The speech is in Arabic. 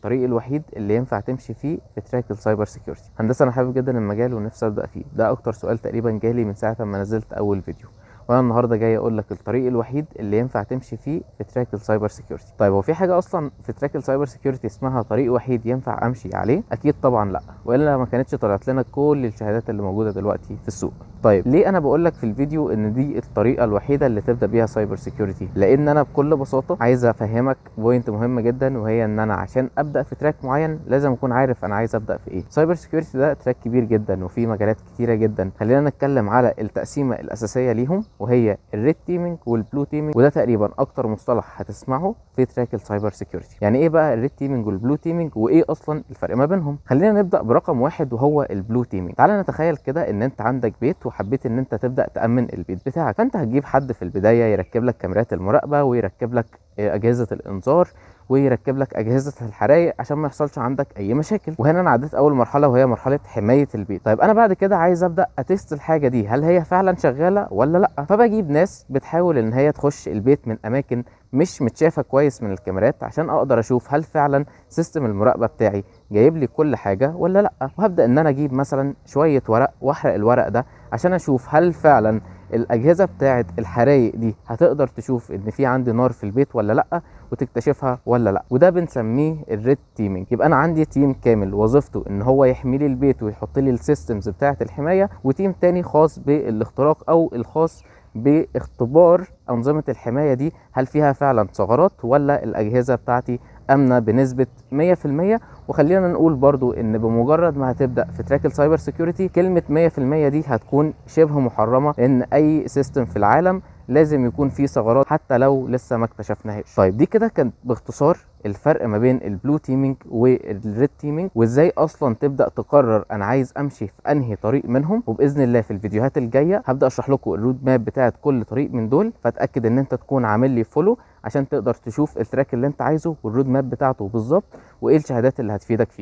الطريق الوحيد اللي ينفع تمشي فيه في تراك السايبر سيكيورتي. هندسه انا حابب جدا المجال ونفسي ابدا فيه، ده اكتر سؤال تقريبا جالي من ساعه ما نزلت اول فيديو، وانا النهارده جاي اقول لك الطريق الوحيد اللي ينفع تمشي فيه في تراك السايبر سيكيورتي. طيب هو في حاجه اصلا في تراك السايبر سيكيورتي اسمها طريق وحيد ينفع امشي عليه؟ اكيد طبعا لا، والا ما كانتش طلعت لنا كل الشهادات اللي موجوده دلوقتي في السوق. طيب ليه انا بقول لك في الفيديو ان دي الطريقه الوحيده اللي تبدا بيها سايبر سيكيورتي؟ لان انا بكل بساطه عايز افهمك بوينت مهمه جدا، وهي ان انا عشان ابدا في تراك معين لازم اكون عارف انا عايز ابدا في ايه. سايبر سيكيورتي ده تراك كبير جدا وفيه مجالات كتيره جدا. خلينا نتكلم على التقسيمه الاساسيه ليهم، وهي الريد تيمينج والبلو تيمينج، وده تقريبا اكتر مصطلح هتسمعه في تراك السايبر سيكيورتي. يعني ايه بقى الريد تيمينج والبلو تيمينج، وايه اصلا الفرق ما بينهم؟ خلينا نبدا برقم واحد وهو البلو تيمينج. تعال نتخيل كده ان انت عندك بيت وحبيت ان انت تبدا تامن البيت بتاعك، فانت هتجيب حد في البدايه يركب لك كاميرات المراقبه، ويركب لك اجهزه الانذار، ويركب لك اجهزه الحرايق عشان ما يحصلش عندك اي مشاكل. وهنا انا عديت اول مرحله وهي مرحله حمايه البيت. طيب انا بعد كده عايز ابدا اتست الحاجه دي، هل هي فعلا شغاله ولا لا؟ فبجيب ناس بتحاول ان هي تخش البيت من اماكن مش متشافه كويس من الكاميرات، عشان اقدر اشوف هل فعلا سيستم المراقبه بتاعي جايب لي كل حاجه ولا لا. وهبدا ان انا اجيب مثلا شويه ورق واحرق الورق ده عشان اشوف هل فعلا الاجهزه بتاعه الحرايق دي هتقدر تشوف ان في عندي نار في البيت ولا لا، وتكتشفها ولا لا. وده بنسميه الريد تيمينج. يبقى انا عندي تيم كامل وظيفته ان هو يحمي لي البيت ويحط لي السيستمز بتاعه الحمايه، وتيم تاني خاص بالاختراق او الخاص باختبار انظمه الحمايه دي، هل فيها فعلا ثغرات ولا الاجهزه بتاعتي امنه بنسبه 100%. وخلينا نقول برضو ان بمجرد ما هتبدا في تراك السايبر سيكيورتي، كلمه 100% دي هتكون شبه محرمه، لان اي سيستم في العالم لازم يكون فيه ثغرات حتى لو لسه ما اكتشفناهاش. طيب دي كده كانت باختصار الفرق ما بين البلو تيمينج والريد تيمينج، وازاي اصلا تبدا تقرر انا عايز امشي في انهي طريق منهم. وباذن الله في الفيديوهات الجايه هبدا اشرح لكم الرود ماب بتاعت كل طريق من دول، فاتاكد ان انت تكون عامل لي فولو عشان تقدر تشوف التراك اللي انت عايزه والرود ماب بتاعته بالظبط، وايه الشهادات اللي هتفيدك فيه.